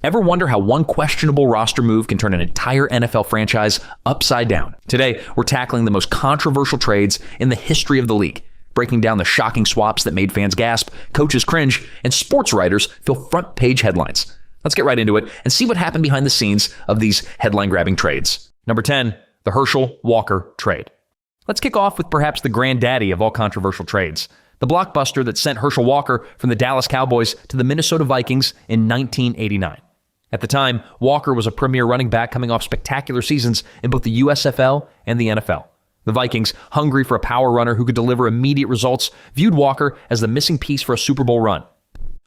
Ever wonder how one questionable roster move can turn an entire NFL franchise upside down? Today, we're tackling the most controversial trades in the history of the league, breaking down the shocking swaps that made fans gasp, coaches cringe, and sports writers fill front-page headlines. Let's get right into it and see what happened behind the scenes of these headline-grabbing trades. Number 10, the Hershel Walker trade. Let's kick off with perhaps the granddaddy of all controversial trades, the blockbuster that sent Hershel Walker from the Dallas Cowboys to the Minnesota Vikings in 1989. At the time, Walker was a premier running back coming off spectacular seasons in both the USFL and the NFL. The Vikings, hungry for a power runner who could deliver immediate results, viewed Walker as the missing piece for a Super Bowl run.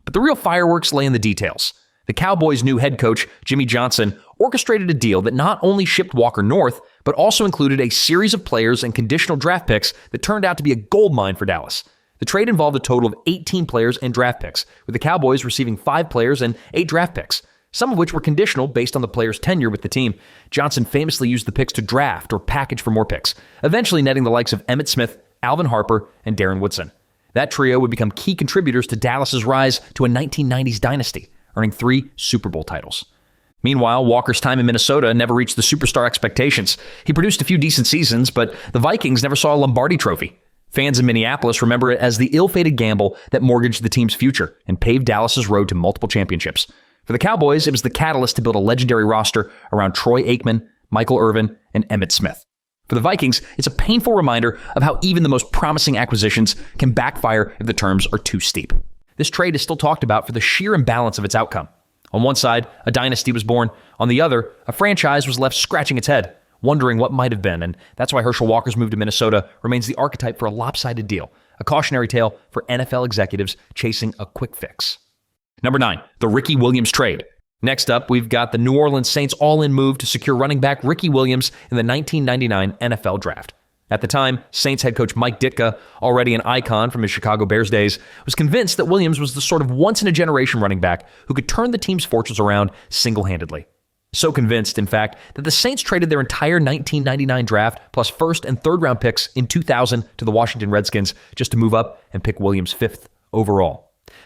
But the real fireworks lay in the details. The Cowboys' new head coach, Jimmy Johnson, orchestrated a deal that not only shipped Walker north, but also included a series of players and conditional draft picks that turned out to be a goldmine for Dallas. The trade involved a total of 18 players and draft picks, with the Cowboys receiving 5 players and 8 draft picks, some of which were conditional based on the player's tenure with the team. Johnson famously used the picks to draft or package for more picks, eventually netting the likes of Emmitt Smith, Alvin Harper, and Darren Woodson. That trio would become key contributors to Dallas's rise to a 1990s dynasty, earning 3 Super Bowl titles. Meanwhile, Walker's time in Minnesota never reached the superstar expectations. He produced a few decent seasons, but the Vikings never saw a Lombardi trophy. Fans in Minneapolis remember it as the ill-fated gamble that mortgaged the team's future and paved Dallas's road to multiple championships. For the Cowboys, it was the catalyst to build a legendary roster around Troy Aikman, Michael Irvin, and Emmitt Smith. For the Vikings, it's a painful reminder of how even the most promising acquisitions can backfire if the terms are too steep. This trade is still talked about for the sheer imbalance of its outcome. On one side, a dynasty was born. On the other, a franchise was left scratching its head, wondering what might have been. And that's why Hershel Walker's move to Minnesota remains the archetype for a lopsided deal, a cautionary tale for NFL executives chasing a quick fix. Number 9, the Ricky Williams trade. Next up, we've got the New Orleans Saints all-in move to secure running back Ricky Williams in the 1999 NFL Draft. At the time, Saints head coach Mike Ditka, already an icon from his Chicago Bears days, was convinced that Williams was the sort of once-in-a-generation running back who could turn the team's fortunes around single-handedly. So convinced, in fact, that the Saints traded their entire 1999 draft plus first and third round picks in 2000 to the Washington Redskins just to move up and pick Williams 5th overall.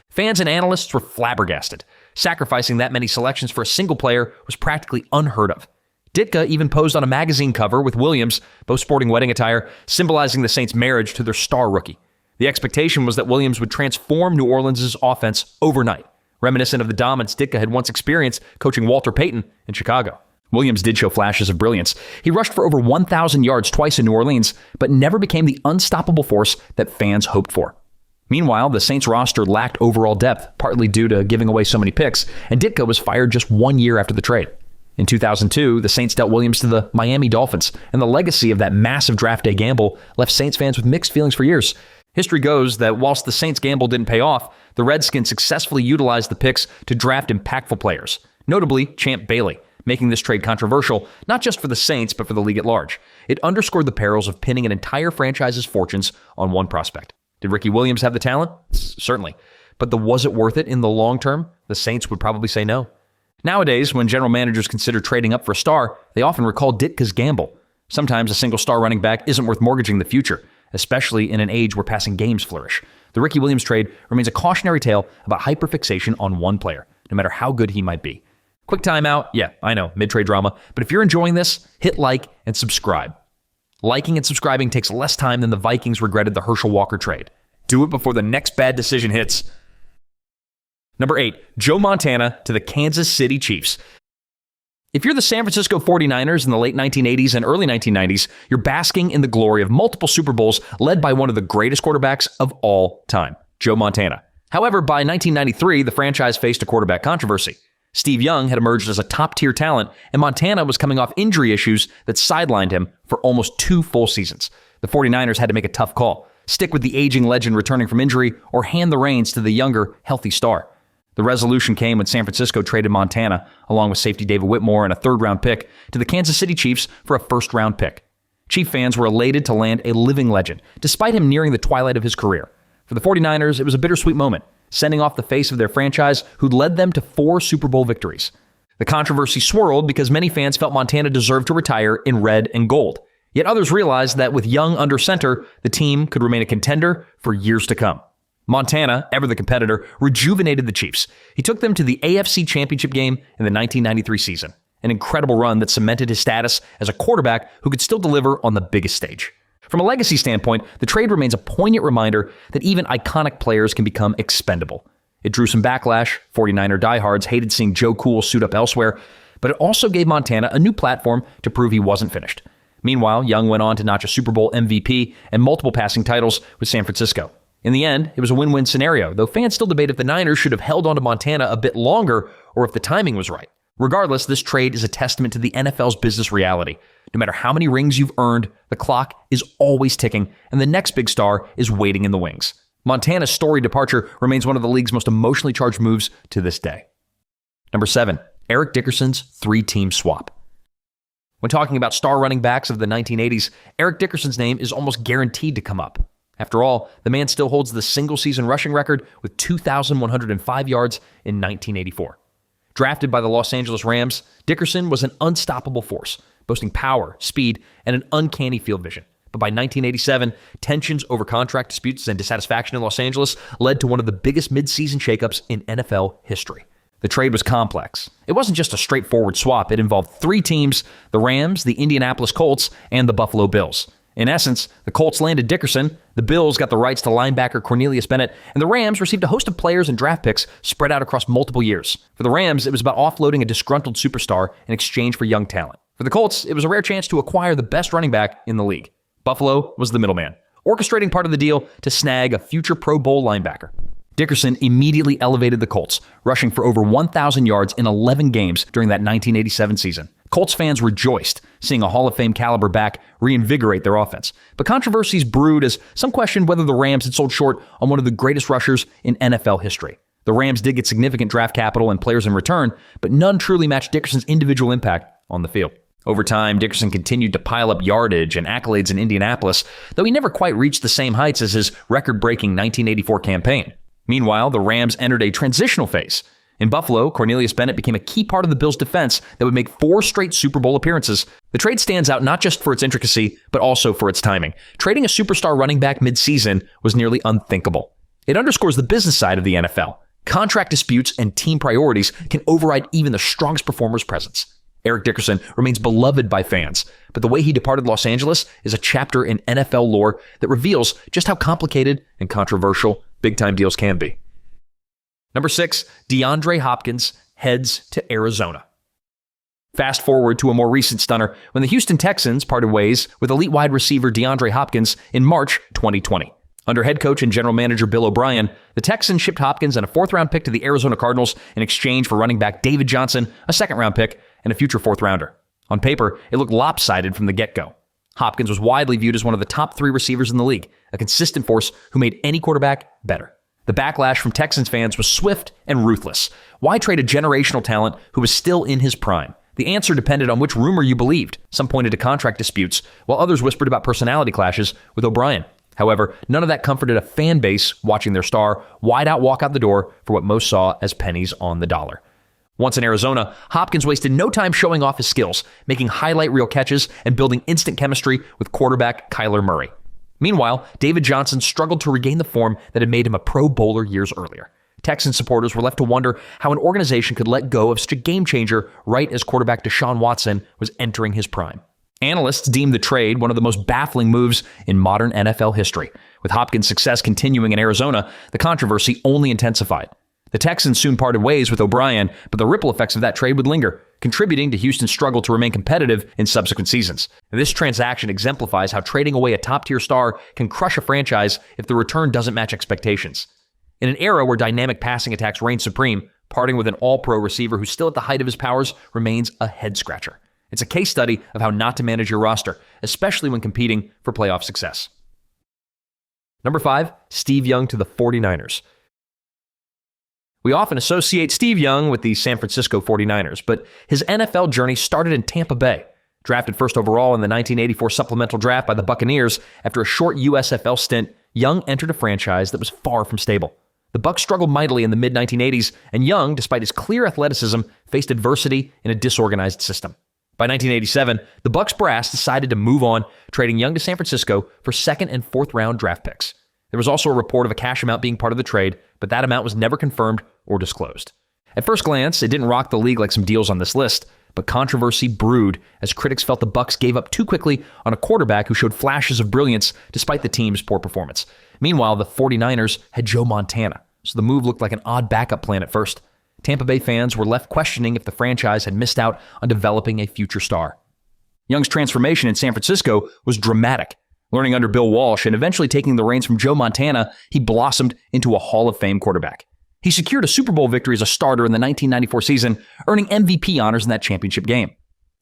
Fans and analysts were flabbergasted. Sacrificing that many selections for a single player was practically unheard of. Ditka even posed on a magazine cover with Williams, both sporting wedding attire, symbolizing the Saints' marriage to their star rookie. The expectation was that Williams would transform New Orleans' offense overnight, reminiscent of the dominance Ditka had once experienced coaching Walter Payton in Chicago. Williams did show flashes of brilliance. He rushed for over 1,000 yards twice in New Orleans, but never became the unstoppable force that fans hoped for. Meanwhile, the Saints roster lacked overall depth, partly due to giving away so many picks, and Ditka was fired just 1 year after the trade. In 2002, the Saints dealt Williams to the Miami Dolphins, and the legacy of that massive draft day gamble left Saints fans with mixed feelings for years. History goes that whilst the Saints gamble didn't pay off, the Redskins successfully utilized the picks to draft impactful players, notably Champ Bailey, making this trade controversial, not just for the Saints, but for the league at large. It underscored the perils of pinning an entire franchise's fortunes on one prospect. Did Ricky Williams have the talent? Certainly. But was it worth it in the long term? The Saints would probably say no. Nowadays, when general managers consider trading up for a star, they often recall Ditka's gamble. Sometimes a single star running back isn't worth mortgaging the future, especially in an age where passing games flourish. The Ricky Williams trade remains a cautionary tale about hyperfixation on one player, no matter how good he might be. Quick timeout. Yeah, I know, mid-trade drama. But if you're enjoying this, hit like and subscribe. Liking and subscribing takes less time than the Vikings regretted the Hershel Walker trade. Do it before the next bad decision hits. Number 8, Joe Montana to the Kansas City Chiefs. If you're the San Francisco 49ers in the late 1980s and early 1990s, you're basking in the glory of multiple Super Bowls led by one of the greatest quarterbacks of all time, Joe Montana. However, by 1993, the franchise faced a quarterback controversy. Steve Young had emerged as a top-tier talent, and Montana was coming off injury issues that sidelined him for almost 2 full seasons. The 49ers had to make a tough call: stick with the aging legend returning from injury or hand the reins to the younger, healthy star. The resolution came when San Francisco traded Montana, along with safety David Whitmore and a third-round pick, to the Kansas City Chiefs for a first-round pick. Chief fans were elated to land a living legend, despite him nearing the twilight of his career. For the 49ers, it was a bittersweet moment, sending off the face of their franchise who'd led them to 4 Super Bowl victories. The controversy swirled because many fans felt Montana deserved to retire in red and gold. Yet others realized that with Young under center, the team could remain a contender for years to come. Montana, ever the competitor, rejuvenated the Chiefs. He took them to the AFC Championship game in the 1993 season, an incredible run that cemented his status as a quarterback who could still deliver on the biggest stage. From a legacy standpoint, the trade remains a poignant reminder that even iconic players can become expendable. It drew some backlash. 49er diehards hated seeing Joe Cool suit up elsewhere, but it also gave Montana a new platform to prove he wasn't finished. Meanwhile, Young went on to notch a Super Bowl MVP and multiple passing titles with San Francisco. In the end, it was a win-win scenario, though fans still debate if the Niners should have held on to Montana a bit longer or if the timing was right. Regardless, this trade is a testament to the NFL's business reality. No matter how many rings you've earned, the clock is always ticking, and the next big star is waiting in the wings. Montana's storied departure remains one of the league's most emotionally charged moves to this day. Number 7, Eric Dickerson's 3-team swap. When talking about star running backs of the 1980s, Eric Dickerson's name is almost guaranteed to come up. After all, the man still holds the single-season rushing record with 2,105 yards in 1984. Drafted by the Los Angeles Rams, Dickerson was an unstoppable force, boasting power, speed, and an uncanny field vision. But by 1987, tensions over contract disputes and dissatisfaction in Los Angeles led to one of the biggest midseason shakeups in NFL history. The trade was complex. It wasn't just a straightforward swap. It involved 3 teams: the Rams, the Indianapolis Colts, and the Buffalo Bills. In essence, the Colts landed Dickerson, the Bills got the rights to linebacker Cornelius Bennett, and the Rams received a host of players and draft picks spread out across multiple years. For the Rams, it was about offloading a disgruntled superstar in exchange for young talent. For the Colts, it was a rare chance to acquire the best running back in the league. Buffalo was the middleman, orchestrating part of the deal to snag a future Pro Bowl linebacker. Dickerson immediately elevated the Colts, rushing for over 1,000 yards in 11 games during that 1987 season. Colts fans rejoiced, seeing a Hall of Fame caliber back reinvigorate their offense. But controversies brewed as some questioned whether the Rams had sold short on one of the greatest rushers in NFL history. The Rams did get significant draft capital and players in return, but none truly matched Dickerson's individual impact on the field. Over time, Dickerson continued to pile up yardage and accolades in Indianapolis, though he never quite reached the same heights as his record-breaking 1984 campaign. Meanwhile, the Rams entered a transitional phase. In Buffalo, Cornelius Bennett became a key part of the Bills' defense that would make 4 straight Super Bowl appearances. The trade stands out not just for its intricacy, but also for its timing. Trading a superstar running back mid-season was nearly unthinkable. It underscores the business side of the NFL. Contract disputes and team priorities can override even the strongest performer's presence. Eric Dickerson remains beloved by fans, but the way he departed Los Angeles is a chapter in NFL lore that reveals just how complicated and controversial big-time deals can be. Number 6, DeAndre Hopkins heads to Arizona. Fast forward to a more recent stunner when the Houston Texans parted ways with elite wide receiver DeAndre Hopkins in March 2020. Under head coach and general manager Bill O'Brien, the Texans shipped Hopkins and a 4th-round pick to the Arizona Cardinals in exchange for running back David Johnson, a 2nd-round pick, and a future 4th-rounder. On paper, it looked lopsided from the get-go. Hopkins was widely viewed as one of the top 3 receivers in the league, a consistent force who made any quarterback better. The backlash from Texans fans was swift and ruthless. Why trade a generational talent who was still in his prime? The answer depended on which rumor you believed. Some pointed to contract disputes, while others whispered about personality clashes with O'Brien. However, none of that comforted a fan base watching their star wide out walk out the door for what most saw as pennies on the dollar. Once in Arizona, Hopkins wasted no time showing off his skills, making highlight reel catches and building instant chemistry with quarterback Kyler Murray. Meanwhile, David Johnson struggled to regain the form that had made him a Pro Bowler years earlier. Texan supporters were left to wonder how an organization could let go of such a game-changer right as quarterback Deshaun Watson was entering his prime. Analysts deemed the trade one of the most baffling moves in modern NFL history. With Hopkins' success continuing in Arizona, the controversy only intensified. The Texans soon parted ways with O'Brien, but the ripple effects of that trade would linger, contributing to Houston's struggle to remain competitive in subsequent seasons. This transaction exemplifies how trading away a top-tier star can crush a franchise if the return doesn't match expectations. In an era where dynamic passing attacks reign supreme, parting with an all-pro receiver who's still at the height of his powers remains a head-scratcher. It's a case study of how not to manage your roster, especially when competing for playoff success. Number 5, Steve Young to the 49ers. We often associate Steve Young with the San Francisco 49ers, but his NFL journey started in Tampa Bay. Drafted first overall in the 1984 supplemental draft by the Buccaneers, after a short USFL stint, Young entered a franchise that was far from stable. The Bucs struggled mightily in the mid-1980s, and Young, despite his clear athleticism, faced adversity in a disorganized system. By 1987, the Bucs brass decided to move on, trading Young to San Francisco for 2nd and 4th round draft picks. There was also a report of a cash amount being part of the trade, but that amount was never confirmed or disclosed. At first glance, it didn't rock the league like some deals on this list, but controversy brewed as critics felt the Bucs gave up too quickly on a quarterback who showed flashes of brilliance despite the team's poor performance. Meanwhile, the 49ers had Joe Montana, so the move looked like an odd backup plan at first. Tampa Bay fans were left questioning if the franchise had missed out on developing a future star. Young's transformation in San Francisco was dramatic. Learning under Bill Walsh and eventually taking the reins from Joe Montana, he blossomed into a Hall of Fame quarterback. He secured a Super Bowl victory as a starter in the 1994 season, earning MVP honors in that championship game.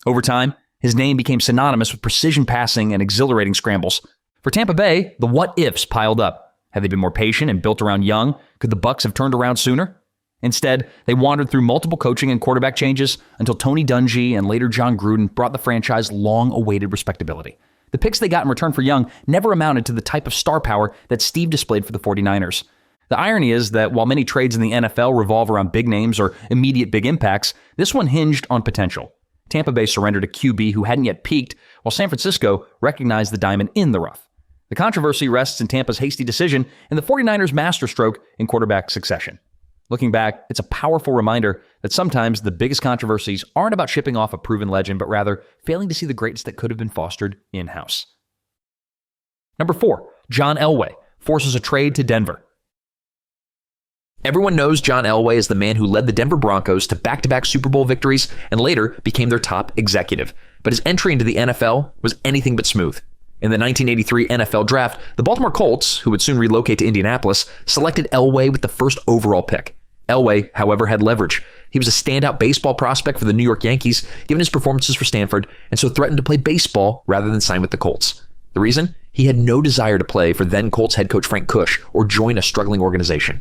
Over time, his name became synonymous with precision passing and exhilarating scrambles. For Tampa Bay, the what-ifs piled up. Had they been more patient and built around Young, could the Bucs have turned around sooner? Instead, they wandered through multiple coaching and quarterback changes until Tony Dungy and later John Gruden brought the franchise long-awaited respectability. The picks they got in return for Young never amounted to the type of star power that Steve displayed for the 49ers. The irony is that while many trades in the NFL revolve around big names or immediate big impacts, this one hinged on potential. Tampa Bay surrendered a QB who hadn't yet peaked, while San Francisco recognized the diamond in the rough. The controversy rests in Tampa's hasty decision and the 49ers' masterstroke in quarterback succession. Looking back, it's a powerful reminder that sometimes the biggest controversies aren't about shipping off a proven legend, but rather failing to see the greatness that could have been fostered in-house. Number 4, John Elway forces a trade to Denver. Everyone knows John Elway as the man who led the Denver Broncos to back-to-back Super Bowl victories and later became their top executive. But his entry into the NFL was anything but smooth. In the 1983 NFL Draft, the Baltimore Colts, who would soon relocate to Indianapolis, selected Elway with the first overall pick. Elway, however, had leverage. He was a standout baseball prospect for the New York Yankees, given his performances for Stanford, and so threatened to play baseball rather than sign with the Colts. The reason? He had no desire to play for then Colts head coach Frank Kush or join a struggling organization.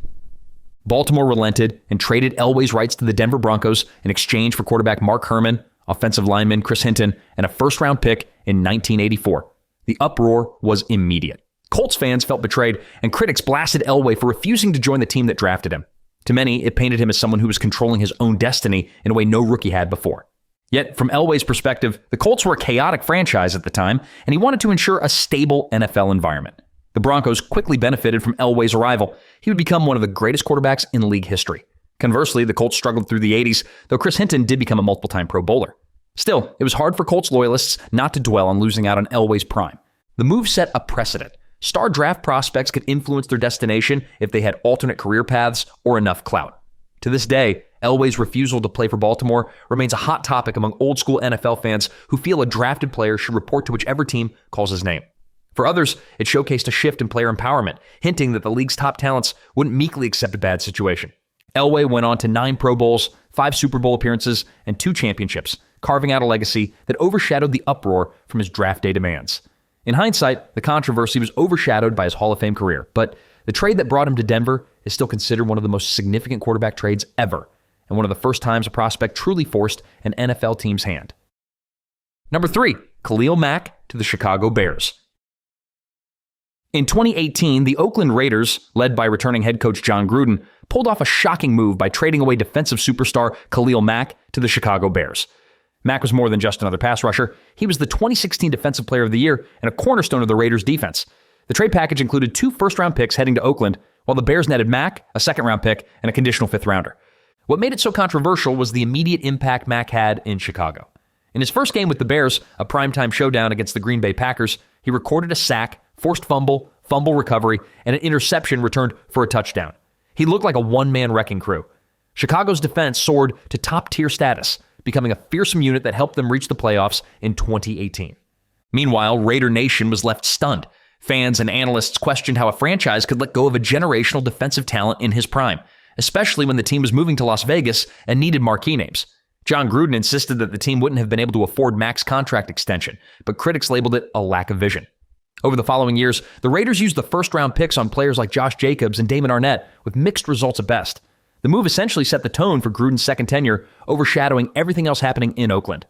Baltimore relented and traded Elway's rights to the Denver Broncos in exchange for quarterback Mark Herman, offensive lineman Chris Hinton, and a first-round pick in 1984. The uproar was immediate. Colts fans felt betrayed, and critics blasted Elway for refusing to join the team that drafted him. To many, it painted him as someone who was controlling his own destiny in a way no rookie had before. Yet, from Elway's perspective, the Colts were a chaotic franchise at the time, and he wanted to ensure a stable NFL environment. The Broncos quickly benefited from Elway's arrival. He would become one of the greatest quarterbacks in league history. Conversely, the Colts struggled through the 80s, though Chris Hinton did become a multiple-time Pro Bowler. Still, it was hard for Colts loyalists not to dwell on losing out on Elway's prime. The move set a precedent. Star draft prospects could influence their destination if they had alternate career paths or enough clout. To this day, Elway's refusal to play for Baltimore remains a hot topic among old-school NFL fans who feel a drafted player should report to whichever team calls his name. For others, it showcased a shift in player empowerment, hinting that the league's top talents wouldn't meekly accept a bad situation. Elway went on to 9 Pro Bowls, 5 Super Bowl appearances, and 2 championships, carving out a legacy that overshadowed the uproar from his draft day demands. In hindsight, the controversy was overshadowed by his Hall of Fame career, but the trade that brought him to Denver is still considered one of the most significant quarterback trades ever, and one of the first times a prospect truly forced an NFL team's hand. Number 3, Khalil Mack to the Chicago Bears. In 2018, the Oakland Raiders, led by returning head coach John Gruden, pulled off a shocking move by trading away defensive superstar Khalil Mack to the Chicago Bears. Mack was more than just another pass rusher. He was the 2016 Defensive Player of the Year and a cornerstone of the Raiders' defense. The trade package included 2 first-round picks heading to Oakland, while the Bears netted Mack, a second-round pick, and a conditional 5th-rounder. What made it so controversial was the immediate impact Mack had in Chicago. In his first game with the Bears, a primetime showdown against the Green Bay Packers, he recorded a sack, forced fumble recovery, and an interception returned for a touchdown. He looked like a one-man wrecking crew. Chicago's defense soared to top-tier status, becoming a fearsome unit that helped them reach the playoffs in 2018. Meanwhile, Raider Nation was left stunned. Fans and analysts questioned how a franchise could let go of a generational defensive talent in his prime, especially when the team was moving to Las Vegas and needed marquee names. John Gruden insisted that the team wouldn't have been able to afford Mack's contract extension, but critics labeled it a lack of vision. Over the following years, the Raiders used the first-round picks on players like Josh Jacobs and Damon Arnett, with mixed results at best. The move essentially set the tone for Gruden's second tenure, overshadowing everything else happening in Oakland.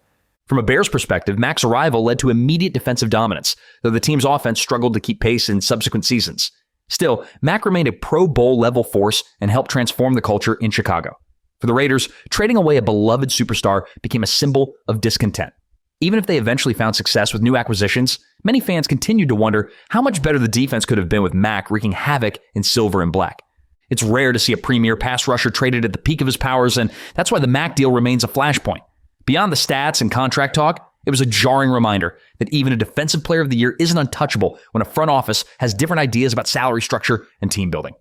From a Bears perspective, Mack's arrival led to immediate defensive dominance, though the team's offense struggled to keep pace in subsequent seasons. Still, Mack remained a Pro Bowl-level force and helped transform the culture in Chicago. For the Raiders, trading away a beloved superstar became a symbol of discontent. Even if they eventually found success with new acquisitions, many fans continued to wonder how much better the defense could have been with Mack wreaking havoc in silver and black. It's rare to see a premier pass rusher traded at the peak of his powers, and that's why the Mack deal remains a flashpoint. Beyond the stats and contract talk, it was a jarring reminder that even a defensive player of the year isn't untouchable when a front office has different ideas about salary structure and team building.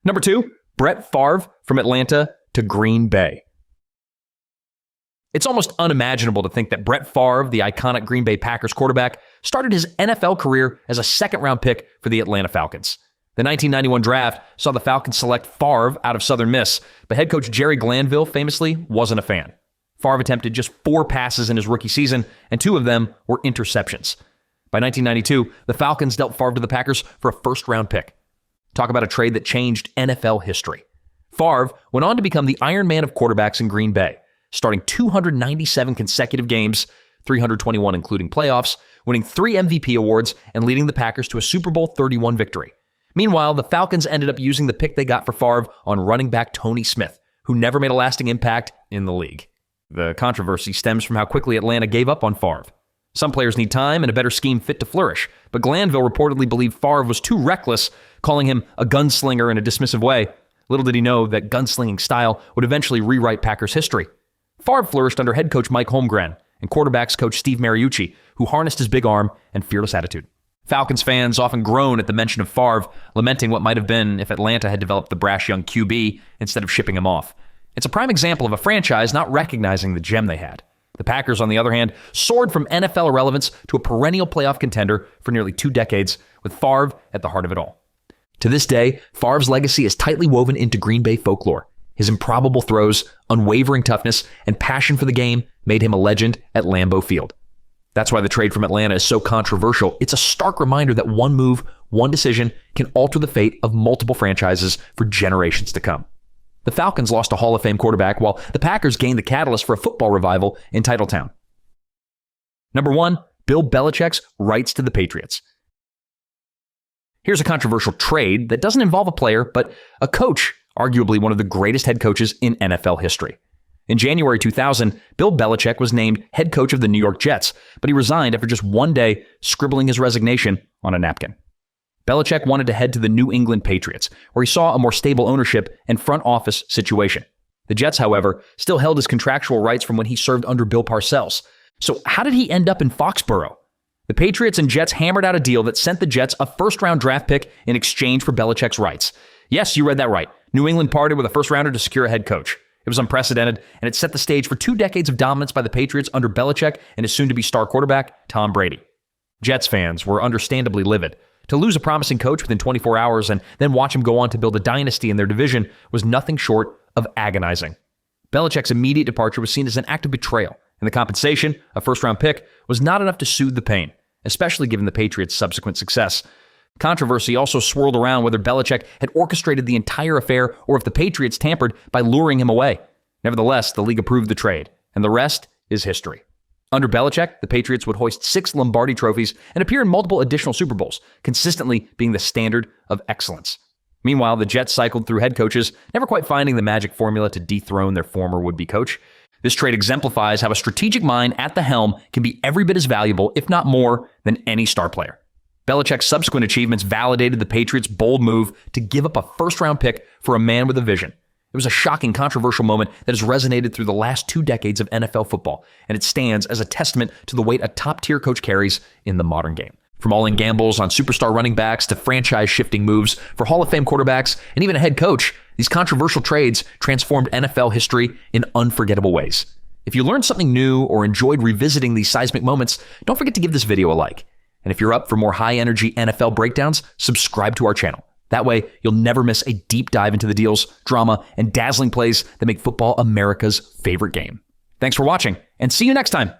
Number 2, Brett Favre from Atlanta to Green Bay. It's almost unimaginable to think that Brett Favre, the iconic Green Bay Packers quarterback, started his NFL career as a second-round pick for the Atlanta Falcons. The 1991 draft saw the Falcons select Favre out of Southern Miss, but head coach Jerry Glanville famously wasn't a fan. Favre attempted just 4 passes in his rookie season, and 2 of them were interceptions. By 1992, the Falcons dealt Favre to the Packers for a first-round pick. Talk about a trade that changed NFL history. Favre went on to become the Iron Man of quarterbacks in Green Bay, starting 297 consecutive games, 321 including playoffs, winning 3 MVP awards, and leading the Packers to a Super Bowl 31 victory. Meanwhile, the Falcons ended up using the pick they got for Favre on running back Tony Smith, who never made a lasting impact in the league. The controversy stems from how quickly Atlanta gave up on Favre. Some players need time and a better scheme fit to flourish, but Glanville reportedly believed Favre was too reckless, calling him a gunslinger in a dismissive way. Little did he know that gunslinging style would eventually rewrite Packers history. Favre flourished under head coach Mike Holmgren and quarterbacks coach Steve Mariucci, who harnessed his big arm and fearless attitude. Falcons fans often groan at the mention of Favre, lamenting what might have been if Atlanta had developed the brash young QB instead of shipping him off. It's a prime example of a franchise not recognizing the gem they had. The Packers, on the other hand, soared from NFL irrelevance to a perennial playoff contender for nearly 2 decades, with Favre at the heart of it all. To this day, Favre's legacy is tightly woven into Green Bay folklore. His improbable throws, unwavering toughness, and passion for the game made him a legend at Lambeau Field. That's why the trade from Atlanta is so controversial. It's a stark reminder that one move, one decision, can alter the fate of multiple franchises for generations to come. The Falcons lost a Hall of Fame quarterback, while the Packers gained the catalyst for a football revival in Titletown. Number 1, Bill Belichick's rights to the Patriots. Here's a controversial trade that doesn't involve a player, but a coach, arguably one of the greatest head coaches in NFL history. In January 2000, Bill Belichick was named head coach of the New York Jets, but he resigned after just one day scribbling his resignation on a napkin. Belichick wanted to head to the New England Patriots, where he saw a more stable ownership and front office situation. The Jets, however, still held his contractual rights from when he served under Bill Parcells. So how did he end up in Foxborough? The Patriots and Jets hammered out a deal that sent the Jets a first-round draft pick in exchange for Belichick's rights. Yes, you read that right. New England parted with a first-rounder to secure a head coach. It was unprecedented, and it set the stage for 2 decades of dominance by the Patriots under Belichick and his soon-to-be star quarterback, Tom Brady. Jets fans were understandably livid. To lose a promising coach within 24 hours and then watch him go on to build a dynasty in their division was nothing short of agonizing. Belichick's immediate departure was seen as an act of betrayal, and the compensation, a first-round pick, was not enough to soothe the pain, especially given the Patriots' subsequent success. Controversy also swirled around whether Belichick had orchestrated the entire affair or if the Patriots tampered by luring him away. Nevertheless, the league approved the trade, and the rest is history. Under Belichick, the Patriots would hoist 6 Lombardi trophies and appear in multiple additional Super Bowls, consistently being the standard of excellence. Meanwhile, the Jets cycled through head coaches, never quite finding the magic formula to dethrone their former would-be coach. This trade exemplifies how a strategic mind at the helm can be every bit as valuable, if not more, than any star player. Belichick's subsequent achievements validated the Patriots' bold move to give up a first-round pick for a man with a vision. It was a shocking, controversial moment that has resonated through the last 2 decades of NFL football, and it stands as a testament to the weight a top-tier coach carries in the modern game. From all-in gambles on superstar running backs to franchise-shifting moves for Hall of Fame quarterbacks and even a head coach, these controversial trades transformed NFL history in unforgettable ways. If you learned something new or enjoyed revisiting these seismic moments, don't forget to give this video a like. And if you're up for more high-energy NFL breakdowns, subscribe to our channel. That way, you'll never miss a deep dive into the deals, drama, and dazzling plays that make football America's favorite game. Thanks for watching, and see you next time.